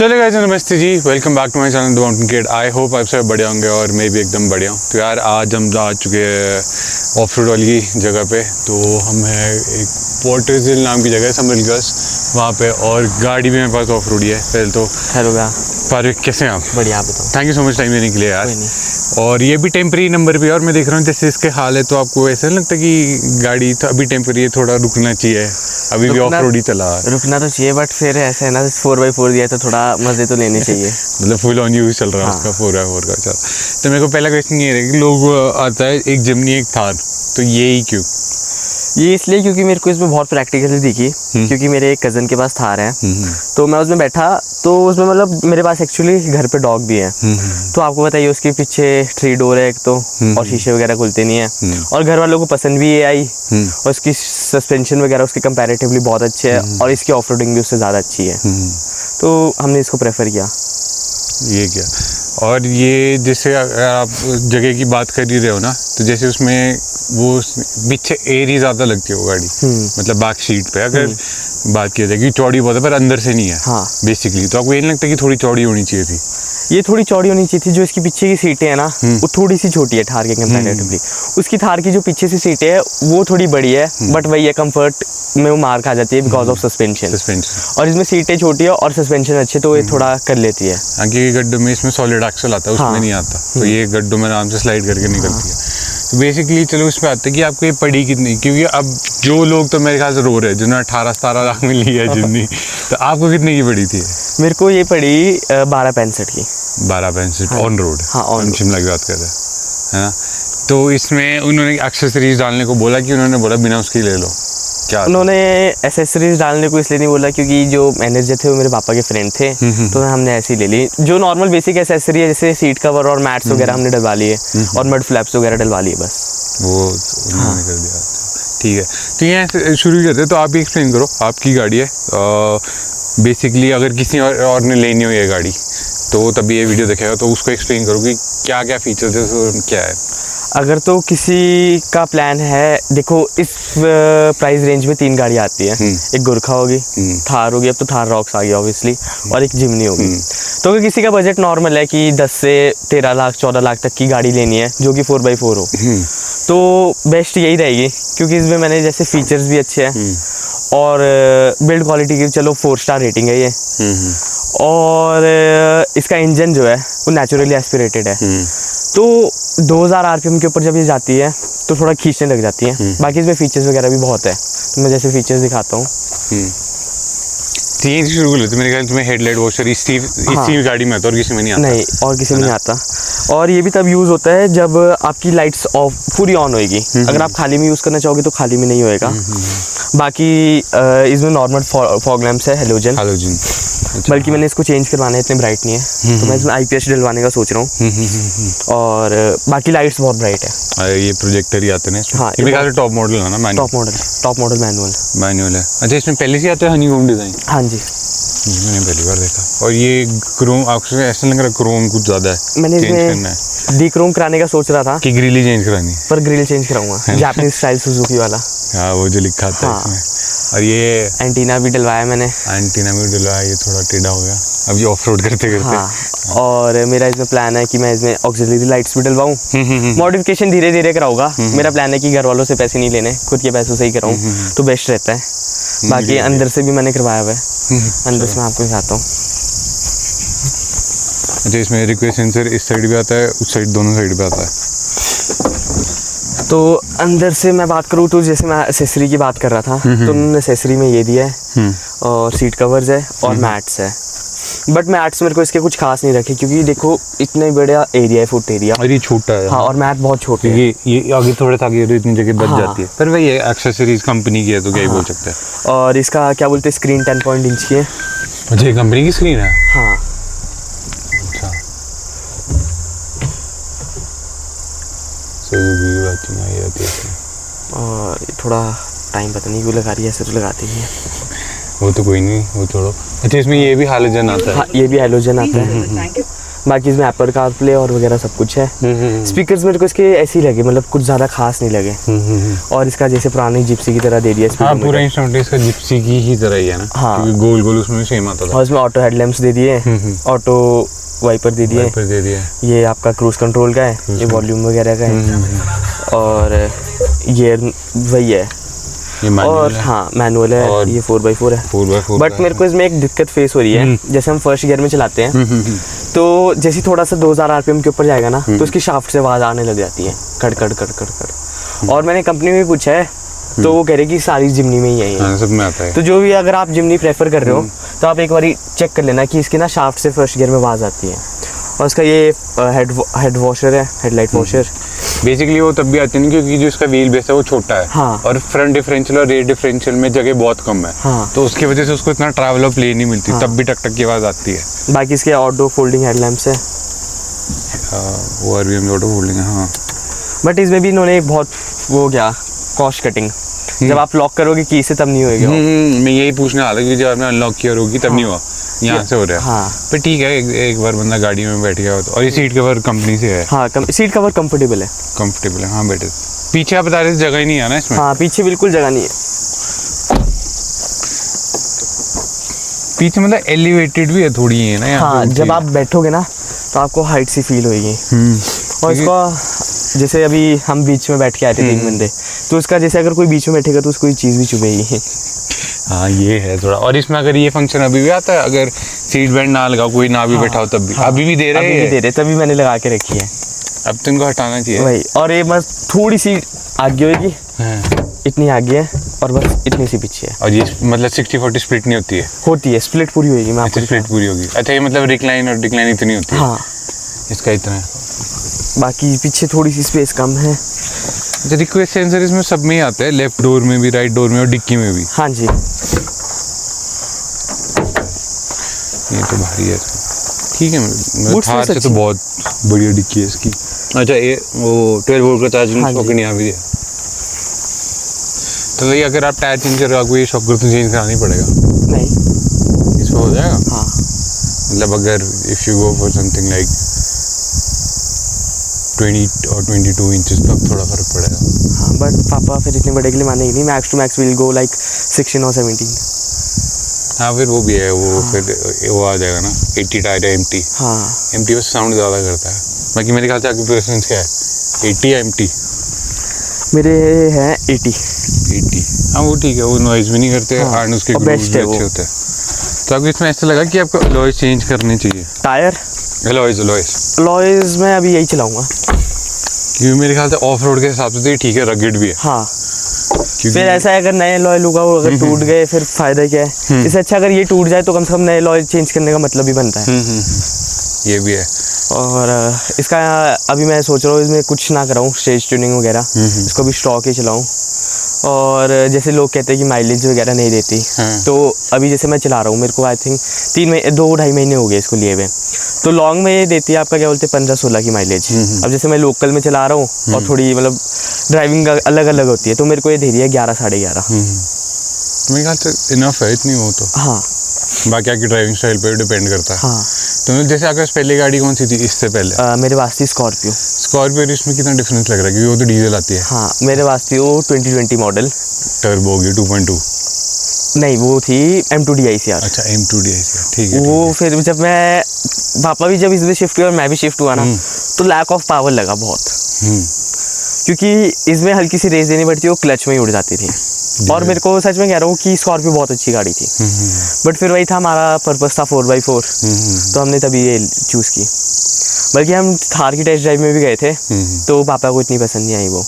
चलो गाइस, नमस्ते जी, welcome back to my channel the mountain kid. I hope आप सब बढ़िया होंगे और मैं भी एकदम बढ़िया हूँ। तो यार आज हम आ चुके हैं ऑफ रोड वाली जगह पे। तो हम है एक पोर्टरजिल नाम की जगह है, समरगस वहाँ पे, और गाड़ी भी मेरे पास ऑफ रोड ही है। पहले तो हेलो भैया, फारूक कैसे हैं आप? बढ़िया, आप बताओ। Thank you so much time देने के लिए यार। और ये भी टेम्परेरी नंबर भी है, और मैं देख रहा हूँ जैसे इसके हाल है तो आपको ऐसा नहीं लगता कि गाड़ी तो अभी टेम्परेरी है, थोड़ा रुकना चाहिए? अभी भी ऑफ रोड ही चला है। रुकना तो चाहिए, बट फिर ऐसा है ना 4x4 दिया है तो थोड़ा मजे तो लेने चाहिए। मतलब फुल ऑन यूज चल रहा है उसका 4x4 का। चल, तो मेरे को पहला क्वेश्चन ये है कि लोग आता है एक जिमनी एक थार, तो ये ही क्यों? ये इसलिए क्योंकि मेरे को इसमें बहुत प्रैक्टिकली दिखी, क्योंकि मेरे एक कज़न के पास थार है। तो मैं उसमें बैठा तो उसमें मतलब मेरे पास एक्चुअली घर पे डॉग भी है। तो आपको बताइए उसके पीछे 3 डोर है एक तो, और शीशे वगैरह खुलते नहीं है, और घर वालों को पसंद भी ये आई, और इसकी सस्पेंशन वगैरह उसके कंपैरेटिवली बहुत अच्छे है, और इसकी ऑफ रोडिंग भी उससे ज़्यादा अच्छी है। तो हमने इसको प्रेफर किया। ये क्या? और ये जैसे अगर आप जगह की बात कर ही रहे हो ना, तो जैसे उसमें वो पीछे एयर ही ज़्यादा लगती है वो गाड़ी, मतलब बैक सीट पे अगर बात की जाए कि चौड़ी बहुत है पर अंदर से नहीं है। हाँ, बेसिकली तो आपको ये नहीं लगता कि थोड़ी चौड़ी होनी चाहिए थी? ये थोड़ी चौड़ी होनी चाहिए थी। जो इसकी पीछे की सीटें हैं ना, वो थोड़ी सी छोटी है थार के कंपैरेटिवली। उसकी थार की जो पीछे से सीटें है वो थोड़ी बड़ी है, बट वही है कंफर्ट में वो मार खा जाती है बिकॉज ऑफ सस्पेंशन। और इसमें सीटें छोटी है और सस्पेंशन अच्छे, तो ये थोड़ा कर लेती है। आगे गड्ढों में इसमें सॉलिड एक्सल आता है, उसमें नहीं आता, तो ये गड्ढों में आराम से स्लाइड करके निकलती है। तो बेसिकली चलो उस पर आते हैं कि आपको ये पड़ी कितनी, क्योंकि अब जो लोग तो मेरे ख्याल से रो रहे हैं जिन्होंने 18-17 लाख में ली है जितनी, तो आपको कितने की पड़ी थी? मेरे को ये पड़ी 1265 की। 1265 ऑन रोड? हाँ, ऑन शिमला की बात कर रहे हैं ना। तो इसमें उन्होंने एक्सेसरीज डालने को बोला कि उन्होंने बोला बिना उसकी ले लो? क्या उन्होंने एसेसरीज डालने को इसलिए नहीं बोला क्योंकि जो मैनेजर थे वो मेरे पापा के फ्रेंड थे, तो हमने ऐसी ले ली। जो नॉर्मल बेसिक एसेसरी है जैसे सीट कवर और मैट्स वगैरह हमने डलवा लिए, और मड फ्लैप्स वगैरह डलवा लिए बस। वो उन्होंने कर दिया। ठीक है, तो यहाँ शुरू करते तो आप भी एक्सप्लेन करो। आपकी गाड़ी है बेसिकली, अगर किसी और ने लेनी हो ये गाड़ी तो तभी ये वीडियो देखेगा, तो उसको एक्सप्लेन करो कि क्या क्या फीचर्स है, क्या है। अगर तो किसी का प्लान है, देखो इस प्राइस रेंज में 3 गाड़ी आती है। एक गुरखा होगी, थार होगी, अब तो थार रॉक्स आ गई ऑब्वियसली, और एक जिमनी होगी। तो अगर किसी का बजट नॉर्मल है कि 10 से 13 लाख 14 लाख तक की गाड़ी लेनी है जो कि 4x4 हो, तो बेस्ट यही रहेगी, क्योंकि इसमें मैंने जैसे फीचर्स भी अच्छे हैं, और बिल्ड क्वालिटी की चलो 4 स्टार रेटिंग है ये, और इसका इंजन जो है वो नेचुरली एस्पिरेटेड है। तो 2000 आरपीएम के ऊपर जब ये जाती है तो थोड़ा खींचने लग जाती है। बाकी इसमें फीचर्स वगैरह भी बहुत है, तो मैं जैसे फीचर्स दिखाता हूँ। तीन शुरू कर लेते, मेरे ख्याल में हेडलाइट वॉशर इसी गाड़ी में आता है और किसी में नहीं आता? नहीं, और किसी में नहीं आता। और ये भी तब यूज़ होता है जब आपकी लाइट्स ऑफ पूरी ऑन होएगी। अगर आप खाली में यूज़ करना चाहोगे तो खाली में नहीं होएगा। बाकी इसमें नॉर्मल फॉग लैंप्स है, हेलोजन। अच्छा। बल्कि मैंने इसको चेंज करवाना है, इतने ब्राइट नहीं है, तो मैं इसमें आईपीएस डलवाने का सोच रहा हूँ। और बाकी लाइट्स बहुत ब्राइट है। ये प्रोजेक्टर ही आते हैं? हाँ, ये मेरे टॉप मॉडल है ना? टॉप मॉडल मैनुअल है। अच्छा, इसमें पहले से आते हैं हनीकॉम्ब डिज़ाइन? हाँ जी, मैंने पहली बार देखा। और ये क्रोम, आपको ऐसा लग रहा है क्रोम कुछ ज़्यादा है? मैंने इसमें डी-क्रोम कराने का सोच रहा था कि ग्रिल ही चेंज करानी, पर ग्रिल चेंज कराऊंगा जापानीज स्टाइल सुजुकी वाला। हाँ, वो जो लिखा था इसमें। और ये एंटीना भी डलवाया मैंने। एंटीना भी डलवाया, ये थोड़ा टेढ़ा हो गया अब ये ऑफ रोड करते करते। हाँ, और मेरा इसमें प्लान है कि मैं इसमें ऑक्सिलरी लाइट्स भी डलवाऊँ। मॉडिफिकेशन धीरे धीरे कराऊंगा। मेरा प्लान है कि घर वालों से पैसे नहीं लेने, खुद के पैसों से ही कराऊँ, तो बेस्ट रहता है। बाकी अंदर से भी मैंने करवाया हुआ है, अंदर से मैं आपको दिखाता हूँ। अच्छा, इसमें रिक्वेस्ट सेंसर इस साइड भी आता है, उस साइड, दोनों साइड पे आता है? तो अंदर से मैं बात करूँ तो जैसे मैं एसेसरी की बात कर रहा था, तो उन्होंने एसेसरी में ये दिया है, और सीट कवर्स है और मैट्स है। बट मैट्स मेरे को इसके कुछ खास नहीं रखे, क्योंकि देखो इतना बड़ा एरिया है, फुट एरिया, और ये छोटा है। हाँ, और मैट बहुत छोटे हैं। ये आगे थोड़ा सा आगे इतनी जगह बच जाती है, पर वही एक्सेसरीज कंपनी की है तो क्या ही बोल सकते हैं। और इसका क्या बोलते हैं, स्क्रीन 10 इंच की है। अच्छा, ये कंपनी की स्क्रीन है? हाँ। अच्छा, और थोड़ा टाइम पता नहीं क्यों लगा रही है, ऐसे तो लगाती नहीं है। वो तो कोई नहीं, वो छोड़ो। अच्छा, इसमें ये भी हैलोजन आता है? हाँ, ये भी हैलोजन आता है। बाकी इसमें एप्पल कारप्ले और वगैरह सब कुछ है। स्पीकर्स मेरे को इसके ऐसे ही लगे, मतलब कुछ ज़्यादा खास नहीं लगे। और इसका जैसे पुरानी जिप्सी की तरह दे दिया हाँ, पूरा इंस्ट्रूमेंट इसका जिप्सी की ही तरह ही है ना। हाँ, क्योंकि गोल गोल उसमें सेम आता था। और इसमें ऑटो हेडलैम्प्स दे दिए, ऑटो वाइपर दे दिए। ये आपका क्रूज कंट्रोल का है, ये वॉल्यूम वगैरह का है। और ये वही है, और हाँ मैनुअल है। और ये 4x4 है, 4x4। बट मेरे को इसमें एक दिक्कत फेस हो रही है। जैसे हम फर्स्ट गियर में चलाते हैं तो जैसे थोड़ा सा 2000 RPM के ऊपर जाएगा ना, तो उसकी शाफ्ट से आवाज़ आने लग जाती है, कड़ कड़ कड़ कड़ कड़। और मैंने कंपनी में पूछा है तो वो कह रहे कि सारी जिमनी में ही है, हाँ, सब में आता है। तो जो भी अगर आप जिमनी प्रेफर कर रहे हो तो आप एक बार चेक कर लेना कि इसकी ना शाफ्ट से फर्स्ट गियर में आवाज़ आती है। और उसका ये हेड वॉशर है, हेडलाइट वॉशर। बेसिकली वो तब भी आती है क्योंकि जो इसका व्हील बेस है वो छोटा है। हाँ। और फ्रंट डिफरेंशियल और रेयर डिफरेंशियल में जगह बहुत कम है। हाँ। तो उसकी वजह से उसको इतना ट्रैवल और प्ले नहीं मिलती। हाँ। तब भी टक टक की आवाज़ आती है। बाकी इसके ऑटो फोल्डिंग हेडलैम्प्स है। वो आरबीएम ऑटो फोल्डिंग है। हाँ, बट इसमें भी इन्होंने एक बहुत वो क्या कॉस्ट कटिंग, जब आप लॉक करोगे की से तब नहीं होएगा। मैं यही पूछने वाला कि जब आपने अनलॉक किया होगी तब नहीं हुआ, यहाँ से हो रहा है। हाँ, पर ठीक है, एक बार बंदा गाड़ी में बैठ गया हो तो। और ये सीट कवर कंपनी से है। हाँ, सीट कवर कंफर्टेबल है। कंफर्टेबल है, हाँ बेटर। पीछे आप बता रहे थे जगह ही नहीं है ना इसमें। हाँ, पीछे बिल्कुल जगह नहीं है। पीछे मतलब एलिवेटेड भी है थोड़ी है ना। हाँ, जब आप बैठोगे ना तो आपको हाइट सी फील होगी। और इसका जैसे अभी हम बीच में बैठ के आए थे 3 बंदे, तो उसका जैसे अगर कोई बीच में बैठेगा तो उसको कोई चीज़ भी चुभेगी। हाँ, ये है थोड़ा। और इसमें अगर ये फंक्शन अभी भी आता है, अगर सीट बेल्ट ना लगाओ, कोई ना भी बैठाओ तब भी। अभी भी दे रहे हैं, तभी मैंने लगा के रखी है। अब तो इनको हटाना चाहिए वही। और ये बस थोड़ी सी आगे होगी, इतनी आगे है और बस इतनी सी पीछे है। और ये मतलब 60-40 स्प्लिट नहीं होती है? होती है, स्प्लिट पूरी होगी। मैं आपको स्प्लिट पूरी होगी। अच्छा, ये मतलब रिक्लाइन और डिक्लाइन इतनी होती है? हाँ, इसका इतना है। बाकी पीछे थोड़ी सी स्पेस कम है। रिक्वेस्ट सेंसर इसमें सब में ही आता है, लेफ्ट डोर में भी, राइट डोर में और डिक्की में भी। हाँ जी। ये तो भारी है, ठीक है। थार से तो बहुत बढ़िया डिक्की है इसकी। अच्छा, ये वो 12 वोल्ट का चार्जिंग सॉकेट यहाँ भी है। तो भाई अगर आप टायर चेंज कर रहे हो, ये सॉकेट तो चेंज कराना ही पड़ेगा? नहीं, इसमें हो जाएगा। हाँ, मतलब अगर if you go for something like 20 और 22 इंचेस तक थोड़ा फर्क पड़ेगा। हाँ, बट पापा फिर इतने बड़े के लिए मानेंगे नहीं। Max to max will go like 16 और 17। हाँ, फिर वो भी है वो। हाँ। फिर वो आ जाएगा ना 80 टायर है एम्प्टी। हाँ, एम्प्टी बस साउंड ज़्यादा करता है। बाकी मेरे ख्याल से आपकी प्रेफरेंस क्या है, 80 या एम्प्टी? मेरे हैं 80। हाँ, वो ठीक है, वो नॉइज़ भी नहीं करते। हाँ, और उसके ग्रूव्स भी अच्छे होते हैं। तो आपको इसमें ऐसा लगा कि आपको अलॉयज़ चेंज करनी चाहिए? टायर अलॉयज़ मैं अभी यही चलाऊँगा, क्योंकि मेरे ख्याल से ऑफ रोड के हिसाब से तो ठीक है, रगड़ भी है। हाँ, फिर ऐसा है अगर नए अलॉय लूँगा वो अगर टूट गए फिर फ़ायदा क्या है। इससे अच्छा अगर ये टूट जाए तो कम से कम नए अलॉय चेंज करने का मतलब भी बनता है। ये भी है। और इसका अभी मैं सोच रहा हूँ इसमें कुछ ना कराऊँ, स्टेज ट्यूनिंग वगैरह, इसको भी स्टॉक ही चलाऊँ। और जैसे लोग कहते हैं कि माइलेज वगैरह नहीं देती, तो अभी जैसे मैं चला रहा हूँ, मेरे को आई थिंक 2-2.5 महीने हो गए इसको लिए हुए। तो लॉन्ग में ये देती है आपका क्या बोलते हैं 15-16 की माइलेज। अब जैसे मैं लोकल में चला रहा हूँ और थोड़ी मतलब ड्राइविंग अलग अलग होती है, तो मेरे को ये दे रही है 11-11.5। मेरे ख्याल से इनफ है इतनी वो तो। हाँ, बाकी आपकी ड्राइविंग स्टाइल पे डिपेंड करता है। हाँ, तो जैसे आपके पास पहले गाड़ी कौन सी थी इससे पहले? मेरे पास थी स्कॉर्पियो। इसमें कितना डिफरेंस लग रहा है, क्योंकि वो तो डीजल आती है। हाँ, मेरे पास थी वो 2020 मॉडल टर्बो होगी 2.2। नहीं, वो थी M2 DICR। अच्छा, M2 DICR, ठीक है। वो फिर जब मैं पापा भी जब इसमें शिफ्ट हुआ और मैं भी शिफ्ट हुआ ना, तो लैक ऑफ पावर लगा बहुत। क्योंकि इसमें हल्की सी रेस देनी पड़ती है, वो क्लच में ही उड़ जाती थी। और मेरे को सच में कह रहा हूँ कि स्कॉर्पियो बहुत अच्छी गाड़ी थी, बट फिर वही था हमारा पर्पस था 4x4, तो हमने तभी ये चूज़ की। बल्कि हम थार की टेस्ट ड्राइव में भी गए थे, तो पापा को इतनी पसंद नहीं आई वो।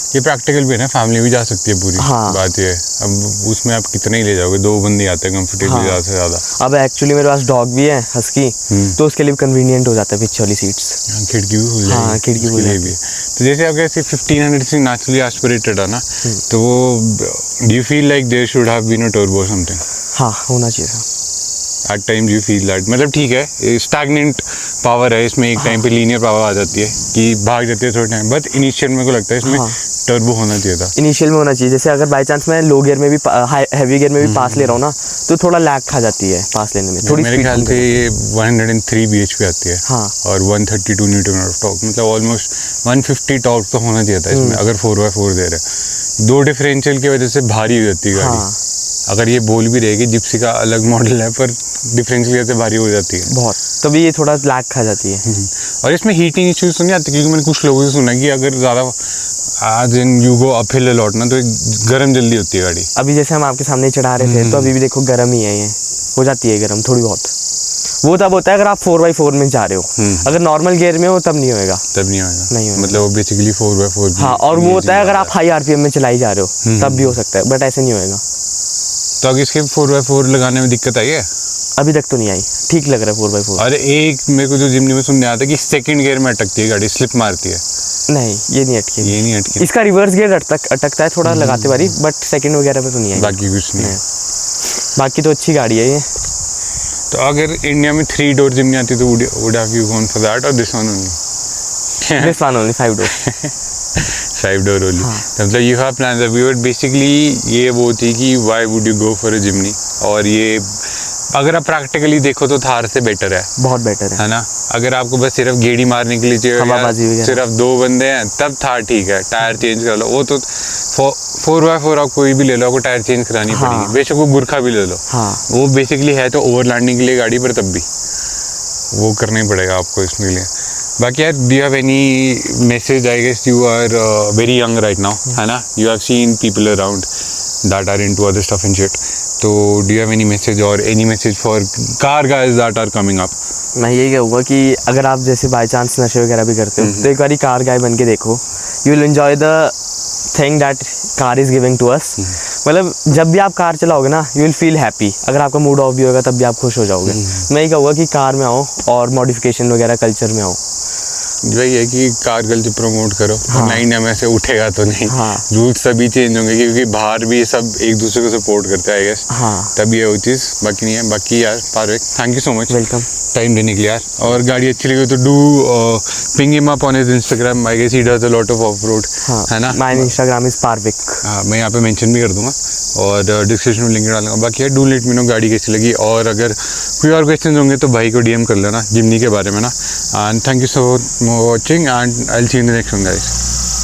ये प्रैक्टिकल भी है ना, फैमिली भी जा सकती है पूरी। हाँ, बात ये है, अब उसमें आप कितने ही ले जाओगे, 2 बंदे आते हैं कंफर्टेबली। हाँ, ज़्यादा से ज़्यादा। अब एक्चुअली मेरे पास डॉग भी है, हस्की, तो उसके लिए भी कन्वीनियंट हो जाता है पीछे वाली सीट्स। खिड़की भी खुल जाएगी। हाँ, खिड़की खुल जाएगी। तो जैसे आपके 1500 से नेचुरली एस्पिरेटेड है ना, तो वो do you feel like there should have been a turbo something? हाँ, होना चाहिए था। At times you feel that, मतलब ठीक है स्टैग्नेंट पावर है इसमें, एक टाइम पे लीनियर पावर आ जाती है कि भाग जाती है थोड़े टाइम, बट इनिशियल मेरे को लगता है इसमें टर्बो होना चाहिए था। इनिशियल में होना चाहिए, जैसे अगर बाई चांस मैं लो गियर में भी हैवी गियर में भी पास ले रहा हूँ ना, तो थोड़ा लैग खा जाती है पास लेने में, थोड़ी मेरे ख्याल से ये 103 bhp आती है। हाँ। और 132 न्यूटन ऑफ टॉर्क, मतलब ऑलमोस्ट 150 टॉर्क तो होना चाहिए था इसमें, अगर 4x4 दे रहे। दो डिफरेंशियल की वजह से भारी हो जाती है गाड़ी। हाँ। अगर ये बोल भी रहेगी जिप्सी का अलग मॉडल है, पर डिफरेंशियल से भारी हो जाती है बहुत, तभी ये थोड़ा लैग खा जाती है। और इसमें हीटिंग इश्यूज तो नहीं आते, क्योंकि मैंने कुछ लोगों से सुना कि अगर ज़्यादा आज इन यू गो अपहिल लौट ना, तो गर्म जल्दी होती है गाड़ी। अभी जैसे हम आपके सामने चढ़ा रहे थे, तो अभी भी देखो गर्म ही है, ये हो जाती है गर्म थोड़ी बहुत। वो तब होता है अगर आप 4x4 में जा रहे हो, अगर नॉर्मल गियर में हो तब नहीं होएगा। तब नहीं होगा, नहीं होगा। मतलब वो बेसिकली 4x4। हाँ, और वो होता है अगर आप हाई आरपीएम में चलाई जा रहे हो तब भी हो सकता है, बट ऐसे नहीं होएगा। तो अगर इसके 4x4 लगाने में दिक्कत आई है? अभी तक तो नहीं आई, ठीक लग रहा है 4x4। अरे एक मेरे को जो जिमनी में सुनने आता है कि सेकंड गियर में अटकती है गाड़ी, स्लिप मारती है। नहीं, ये नहीं अटकी। ये नहीं अटकी। इसका रिवर्स गियर अटकता है थोड़ा लगाते बारी, बट सेकंड वगैरह पे तो नहीं आई। बाकी कुछ नहीं है। बाकी तो अच्छी गाड़ी है ये। तो अगर इंडिया में 3 डोर जिमनी आती तो would have you gone for that और this one only? This one only 5 door. 5 door only. मतलब यू हैव प्लान्स अभी, बट बेसिकली ये वो थी कि why would you go for a Jimny. और ये अगर आप प्रैक्टिकली देखो तो थार से बेटर है, बहुत बेटर है ना? अगर आपको बस सिर्फ गेड़ी मारने के लिए चाहिए, सिर्फ 2 बंदे हैं, तब थार ठीक है, टायर चेंज कर लो। वो तो 4x4 आप कोई भी ले लो, आपको टायर चेंज करानी पड़ेगी, बेशक वो गुरखा भी ले लो। वो बेसिकली है तो ओवरलैंडिंग के लिए गाड़ी, पर तब भी वो करना ही पड़ेगा आपको इसके लिए। बाकी यार, do you have any message? I guess you are very young right now, है ना? You have seen people around that are into other stuff and shit, तो do you have any message और any message for car guys that are coming up? मैं यही कहूँगा कि अगर आप जैसे बाई चांस नशे वगैरह भी करते हो, तो एक बार कार गाय बन के देखो, you will enjoy the thing that car is giving to us. मतलब जब भी आप कार चलाओगे ना, यू विल फील हैप्पी। अगर आपका मूड ऑफ भी होगा तब भी आप खुश हो जाओगे। मैं यही कहूँगा कि कार में आओ और मॉडिफिकेशन वगैरह कल्चर में आओ। वही है कि कार कल्चर प्रमोट करो। हाँ। नहीं ना, में से उठेगा तो नहीं। हाँ। रूल्स सभी चेंज होंगे, क्योंकि बाहर भी सब एक दूसरे को सपोर्ट करते हैं आई गेस। हाँ। तब ये वो चीज़, बाकी नहीं है। बाकी यार Parvek, thank you so much, welcome, time देने के लिए यार। और गाड़ी अच्छी लगी तो do ping him up on his Instagram, I guess he does a lot of off road, है ना? My Instagram is Parvek. हाँ, मैं यहाँ पे मेंशन भी कर दूंगा और डिस्क्रिप्शन में लिंक डालूंगा। बाकी यार, डू लेट मी नो गाड़ी कैसी लगी, और अगर कोई और क्वेश्चन होंगे तो भाई को DM कर लेना जिमनी के बारे में ना। And thank you so much for watching, and I will see you in the next one guys.